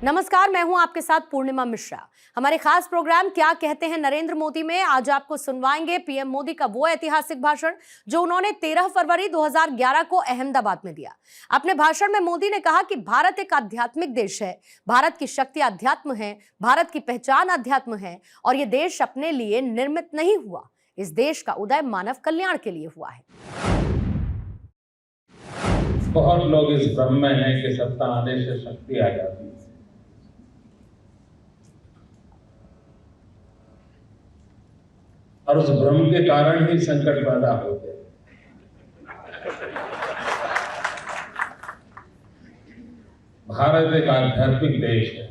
नमस्कार, मैं हूं आपके साथ पूर्णिमा मिश्रा। हमारे खास प्रोग्राम क्या कहते हैं नरेंद्र मोदी में आज आपको सुनवाएंगे पीएम मोदी का वो ऐतिहासिक भाषण जो उन्होंने 13 फरवरी 2011 को अहमदाबाद में दिया। अपने भाषण में मोदी ने कहा कि भारत एक आध्यात्मिक देश है, भारत की शक्ति अध्यात्म है, भारत की पहचान अध्यात्म है और ये देश अपने लिए निर्मित नहीं हुआ। इस देश का उदय मानव कल्याण के लिए हुआ है। बहुत लोग इस भ्रम में हैं कि सत्ता आने से शक्ति आ जाती है। और उस भ्रम के कारण ही संकट पैदा होते हैं। भारत एक आध्यात्मिक देश है।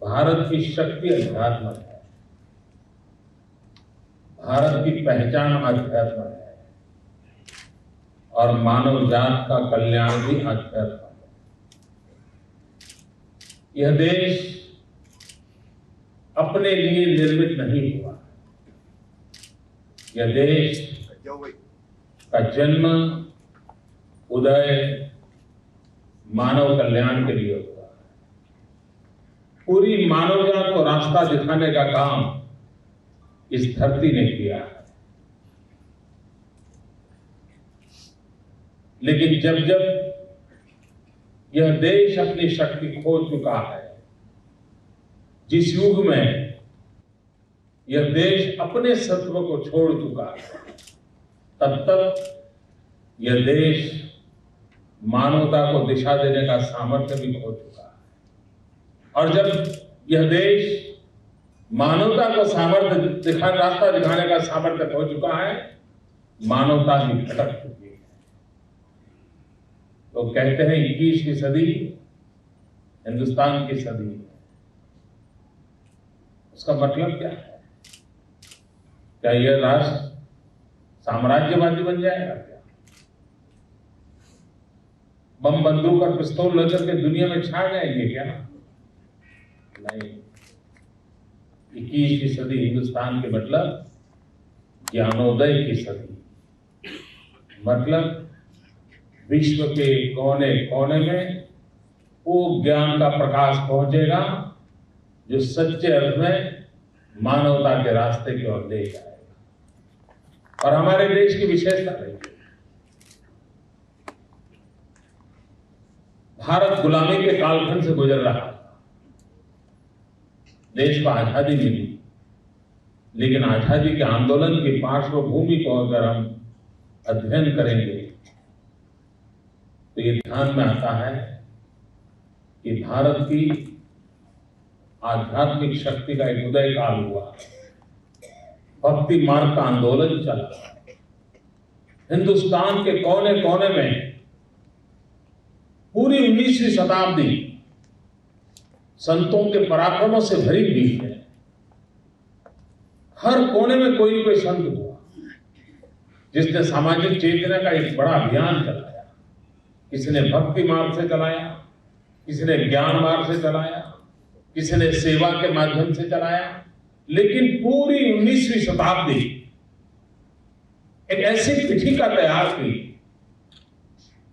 भारत की शक्ति अध्यात्म है। भारत की पहचान अध्यात्म है और मानव जात का कल्याण भी अध्यात्म है। यह देश अपने लिए निर्मित नहीं हुआ। यह देश का जन्म उदय मानव कल्याण के लिए हुआ। पूरी मानव जात को रास्ता दिखाने का काम इस धरती ने किया है। लेकिन जब जब यह देश अपनी शक्ति खो चुका है, जिस युग में यह देश अपने सत्व को छोड़ चुका है, तब तक यह देश मानवता को दिशा देने का सामर्थ्य भी खो चुका है। और जब यह देश मानवता को रास्ता दिखाने का सामर्थ्य खो चुका है, मानवता भी भटक चुकी है। तो कहते हैं 21वीं सदी हिंदुस्तान की सदी है। उसका मतलब क्या है? क्या यह राष्ट्र साम्राज्यवादी बन जाएगा क्या? बम बंदूक और पिस्तौल लेकर के दुनिया में छा जाएंगे क्या? नहीं। 21वीं सदी हिंदुस्तान के मतलब ज्ञानोदय की सदी। मतलब विश्व के कोने कोने में वो ज्ञान का प्रकाश पहुंचेगा जो सच्चे अर्थ में मानवता के रास्ते की ओर ले जाएगा। और हमारे देश की विशेषता है, भारत गुलामी के कालखंड से गुजर रहा था। देश को आजादी मिली, लेकिन आजादी के आंदोलन की पार्श्वभूमि को अगर हम अध्ययन करेंगे तो ये ध्यान में आता है कि भारत की आध्यात्मिक शक्ति का एक उदय काल हुआ। भक्ति मार्ग का आंदोलन चला। हिंदुस्तान के कोने कोने में पूरी 19वीं शताब्दी संतों के पराक्रमों से भरी हुई है। हर कोने में कोई न कोई संत हुआ जिसने सामाजिक चेतना का एक बड़ा अभियान चलाया। किसी ने भक्ति मार्ग से चलाया, किसी ने ज्ञान मार्ग से चलाया, किसी ने सेवा के माध्यम से चलाया। लेकिन पूरी 19वीं शताब्दी एक ऐसी पीठिका तैयार की।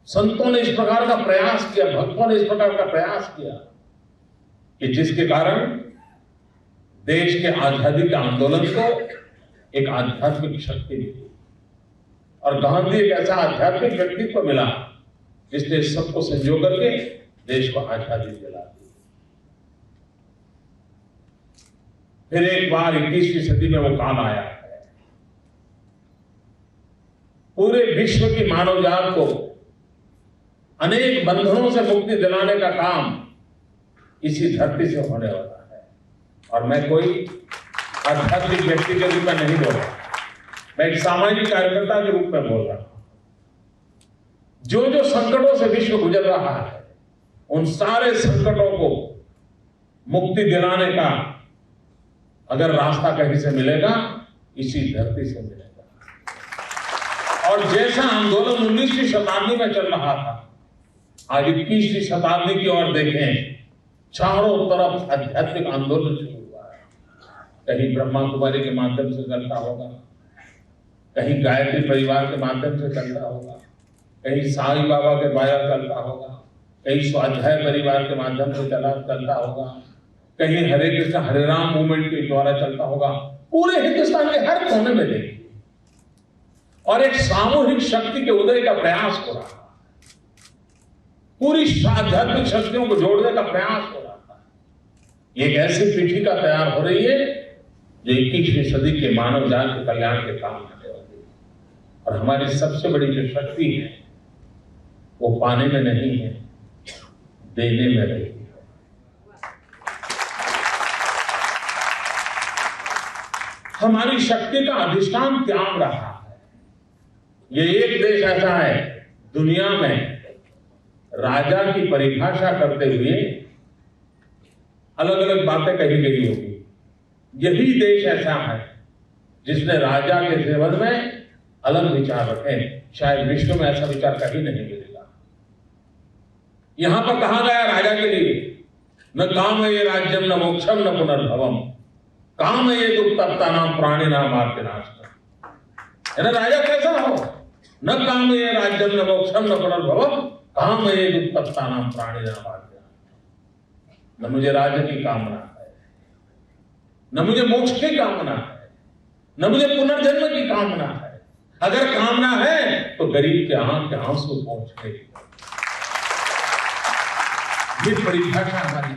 संतों ने इस प्रकार का प्रयास किया, भक्तों ने इस प्रकार का प्रयास किया कि जिसके कारण देश के आजादी के आंदोलन को एक आध्यात्मिक शक्ति मिली। और गांधी एक ऐसा आध्यात्मिक व्यक्तित्व मिला जिसने सबको संजो करके देश को आजादी दिला दी। फिर एक बार 21वीं सदी में वो काल आया है। पूरे विश्व की मानव जात को अनेक बंधनों से मुक्ति दिलाने का काम इसी धरती से होने वाला है। और मैं कोई आध्यात्मिक व्यक्ति के रूप में नहीं बोल रहा, मैं एक सामाजिक कार्यकर्ता के रूप में बोल रहा हूं। जो जो संकटों से विश्व गुजर रहा है, उन सारे संकटों को मुक्ति दिलाने का अगर रास्ता कहीं से मिलेगा, इसी धरती से मिलेगा। और जैसा आंदोलन 19वीं शताब्दी में चल रहा था, आज 21वीं शताब्दी की ओर देखें, चारों तरफ आध्यात्मिक आंदोलन शुरू हुआ है। कहीं ब्रह्मा कुमारी के माध्यम से चलता होगा, कहीं गायत्री परिवार के माध्यम से चलता होगा, कहीं साईं बाबा के द्वारा चलता होगा, कहीं स्वाध्याय परिवार के माध्यम से चलता होगा, कहीं हरे कृष्ण हरे राम मूवमेंट के द्वारा चलता होगा। पूरे हिंदुस्तान के हर कोने में देखिए, और एक सामूहिक शक्ति के उदय का प्रयास हो रहा है। पूरी आध्यात्मिक शक्तियों को जोड़ने का प्रयास हो रहा है। एक ऐसी पीठिका तैयार हो रही है जो 21वीं सदी के मानव जाति के कल्याण के काम आने वाली है। और हमारी सबसे बड़ी जो शक्ति है वो पाने में नहीं है, देने में रही है। हमारी शक्ति का अधिष्ठान त्याग रहा है। ये एक देश ऐसा है दुनिया में राजा की परिभाषा करते हुए अलग अलग बातें कही गई होगी। यही देश ऐसा है जिसने राजा के सेवन में अलग विचार रखे। शायद विश्व में ऐसा विचार कहीं नहीं मिलेगा। यहां पर कहा गया राजा के लिए, न काम ये राज्यम न मोक्षम न पुनर्भवम, काम ये दुख नाम प्राणी नाम आपके नाश। राजा कैसा हो, न काम ये राज्यम न मोक्षम न पुनर्भवम, काम ये दुख नाम प्राणी नाम आपके नाश। न मुझे राज्य की कामना है, न मुझे मोक्ष की कामना है, न मुझे पुनर्जन्म की कामना है। अगर कामना है तो गरीब के आंख के आंसू पहुंचने की। ये परिभाषा हमारी।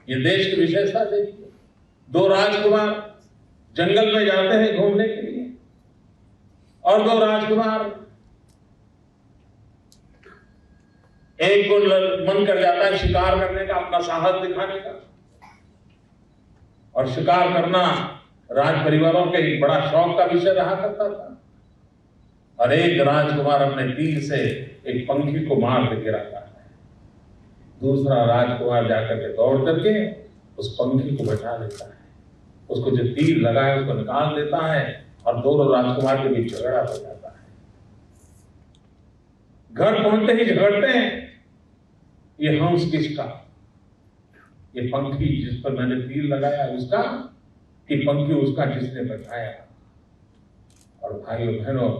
ये देश की विशेषता देखिए, 2 राजकुमार जंगल में जाते हैं घूमने के लिए, और 2 राजकुमार, एक को मन कर जाता है शिकार करने का, अपना साहस दिखाने का, और शिकार करना राज परिवारों के एक बड़ा शौक का विषय रहा करता था। और एक राजकुमार अपने तीर से एक पंखी को मार के गिराता है। दूसरा राजकुमार जाकर के दौड़ करके उस पंखी को बचा लेता है, उसको जो तीर लगा है उसको निकाल देता है, और दोनों राजकुमार के बीच झगड़ा हो जाता है। घर पहुंचते ही झगड़ते हैं, ये हंस किसका, ये पंखी जिस पर मैंने तीर लगाया उसका, कि पंखी उसका जिसने बचाया। और भाइयों बहनों,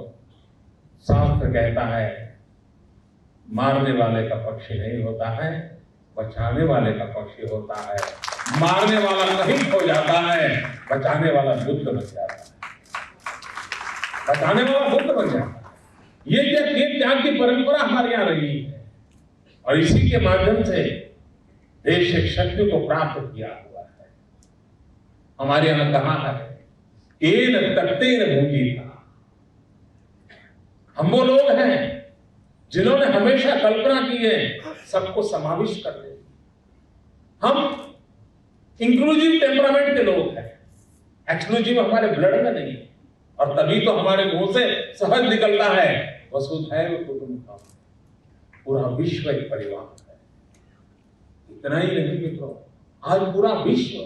शास्त्र कहता है मारने वाले का पक्षी नहीं होता है, बचाने वाले का पक्षी होता है। मारने वाला शहीद हो जाता है, बचाने वाला बुद्ध बन जाता है। बचाने वाला बुद्ध बन जाता है। ये त्याग की परंपरा हमारे यहाँ रही है, और इसी के माध्यम से देश एक शक्ति को प्राप्त किया हुआ है। हमारे यहाँ कहा है एन तकते न भूंजी था। हम वो लोग हैं जिन्होंने हमेशा कल्पना की है सबको समाविष्ट कर दे। हम इंक्लूसिव टेम्परामेंट के लोग हैं, एक्सक्लूसिव हमारे ब्लड में नहीं है। और तभी तो हमारे मुंह से सहज निकलता है वसुधैव कुटुंबकम, पूरा विश्व एक परिवार है। इतना ही नहीं मित्रों, आज पूरा विश्व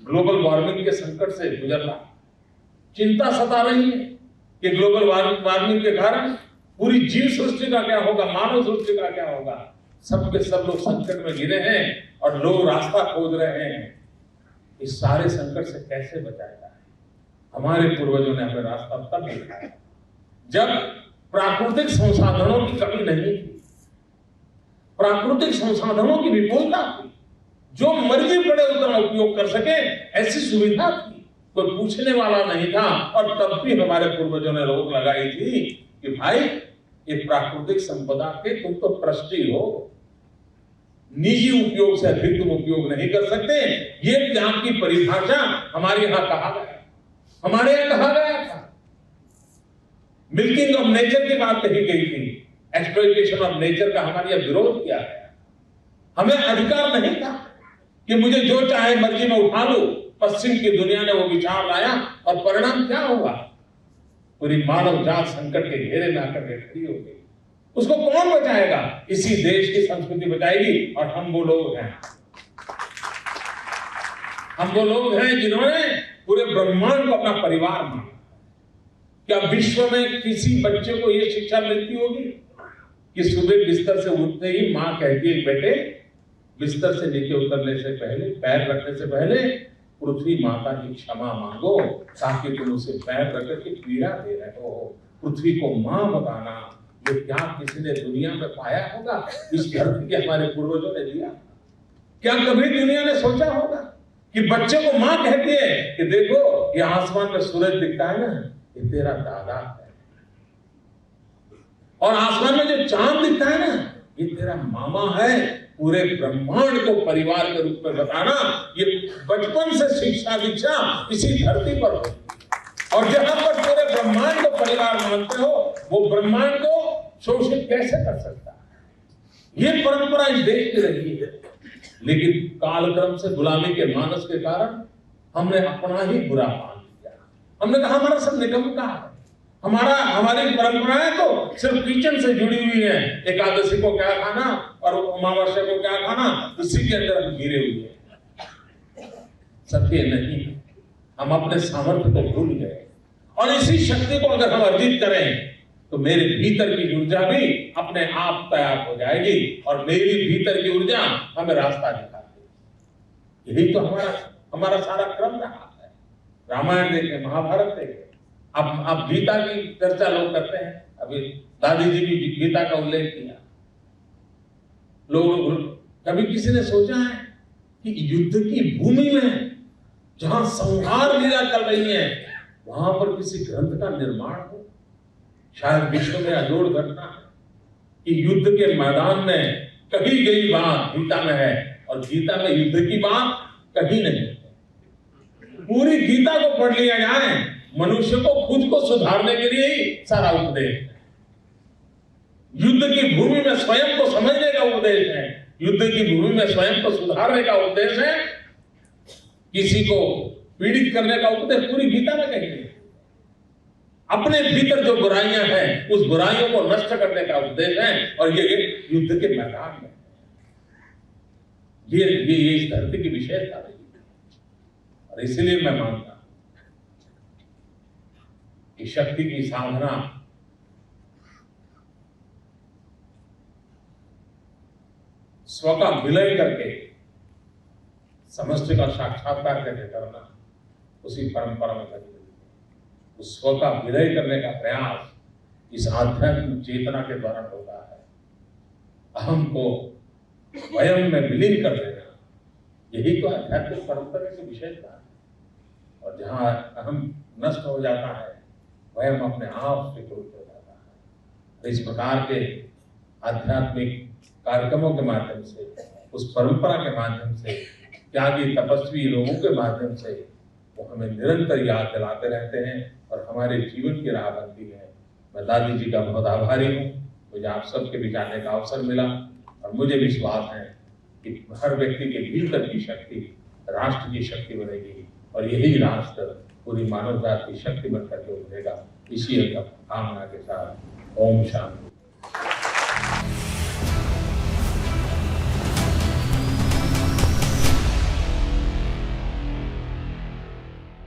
ग्लोबल वार्मिंग के संकट से गुजर रहा है। चिंता सता रही है कि ग्लोबल वार्मिंग के कारण पूरी जीव सृष्टि का क्या होगा, मानव सृष्टि का क्या होगा। सबके सब लोग संकट में गिरे हैं और लोग रास्ता खोज रहे हैं इस सारे संकट से कैसे बचाया जाए। हमारे पूर्वजों ने हमें रास्ता तब दिखाया जब प्राकृतिक संसाधनों की कमी नहीं थी, प्राकृतिक संसाधनों की विपुलता थी, जो मर्जी पड़े उतना उपयोग कर सके ऐसी सुविधा थी, कोई पूछने वाला नहीं था। और तब भी हमारे पूर्वजों ने रोक लगाई थी कि भाई ये प्राकृतिक संपदा के तुम तो ट्रस्टी हो, निजी उपयोग से अधिक तुम उपयोग नहीं कर सकते। ये त्याग की परिभाषा हमारे यहाँ कहा गया, हमारे यहाँ कहा गया था। मिल्किंग ऑफ नेचर की बात कही गई थी, एक्सप्लॉइटेशन ऑफ नेचर का हमारे यहाँ विरोध किया गया। हमें अधिकार नहीं था कि मुझे जो चाहे मर्जी में उठा लूं। पश्चिम की दुनिया ने वो विचार लाया और परिणाम क्या हुआ, पूरी मानव जात संकट के घेरे में आकर के खड़ी हो गई। उसको कौन बचाएगा? इसी देश की संस्कृति बचाएगी। और हम वो लोग हैं, हम वो लोग हैं जिन्होंने पूरे ब्रह्मांड को अपना परिवार माना। क्या विश्व में किसी बच्चे को यह शिक्षा मिलती होगी कि सुबह बिस्तर से उठते ही मां कहती है बेटे बिस्तर से नीचे उतरने से पहले, पैर रखने से पहले पृथ्वी माता की क्षमा मांगो, ताकि तुम उसे पैर रख के पीड़ा दे रहे हो। पृथ्वी को मां बताना, ये क्या किसी ने दुनिया में पाया होगा? इस धरती के हमारे पूर्वजों ने दिया। क्या कभी दुनिया ने सोचा होगा कि बच्चे को मां कहती है कि देखो ये आसमान में सूरज दिखता है ना, ये तेरा दादा है, और आसमान में जो चांद दिखता है ना, ये तेरा मामा है। पूरे ब्रह्मांड को परिवार के रूप में बताना, ये बचपन से शिक्षा दीक्षा इसी धरती पर हो। और जहां पर पूरे ब्रह्मांड को परिवार मानते हो, वो ब्रह्मांड को शोषित कैसे कर सकता है? ये परंपरा इस देश की रही है, लेकिन कालक्रम से गुलामी के मानस के कारण हमने अपना ही बुरा मान लिया। हमने कहा हमारा सब निकम्मा है, हमारी परंपराएं तो सिर्फ किचन से जुड़ी हुई है। एकादशी को क्या खाना और अमावस्या को क्या खाना, इसी के अंदर हम घिरे हुए हैं। सत्य नहीं, हम अपने सामर्थ्य को भूल गए। और इसी शक्ति को अगर हम अर्जित करें तो मेरे भीतर की ऊर्जा भी अपने आप तैयार हो जाएगी, और मेरी भीतर की ऊर्जा हमें रास्ता दिखाती। यही तो हमारा सारा क्रम रहा है। रामायण देखें, महाभारत देखें, अब गीता की चर्चा लोग करते हैं। अभी दादी जी भी गीता का उल्लेख किया। लोग कभी किसी ने सोचा है कि युद्ध की भूमि में जहां संहार लीला चल रही है, वहां पर किसी ग्रंथ का निर्माण हो? शायद विश्व में अजोड़ घटना है कि युद्ध के मैदान में कही गई बात गीता में है, और गीता में युद्ध की बात कहीं नहीं है। पूरी गीता को पढ़ लिया जाए, मनुष्य को खुद को सुधारने के लिए ही सारा उपदेश है। युद्ध की भूमि में स्वयं को समझने का उपदेश है, युद्ध की भूमि में स्वयं को सुधारने का उपदेश है, किसी को पीड़ित करने का उपदेश पूरी गीता में कहीं नहीं। अपने भीतर जो बुराइयां हैं, उस बुराइयों को नष्ट करने का उपदेश है, और ये युद्ध के मैदान में ये इस धरती की विशेषता रही है। और इसलिए मैं मानता हूं कि शक्ति की साधना स्व का विलय करके समष्टि का साक्षात्कार करके करना, उसी परंपरा में लगी। उस स्व का विलय करने का प्रयास इस आध्यात्मिक चेतना के द्वारा होता है। अहम को वयम में विलीन कर देना, यही तो आध्यात्मिक परंपरा की विशेषता है। और जहां अहम नष्ट हो जाता है, वयम अपने आप से विकृत हो जाता है। इस प्रकार के आध्यात्मिक कार्यक्रमों के माध्यम से, उस परंपरा के माध्यम से, त्यागी तपस्वी लोगों के माध्यम से वो हमें निरंतर याद दिलाते रहते हैं और हमारे जीवन की राह बनती है। मैं दादी जी का बहुत आभारी हूँ, मुझे आप सबके भी जानने का अवसर मिला, और मुझे विश्वास है कि हर व्यक्ति के भीतर की शक्ति राष्ट्र की शक्ति बनेगी, और यही राष्ट्र पूरी मानव जाति की शक्ति बनकर के उभरेगा। इसी कामना के साथ ओम शांति।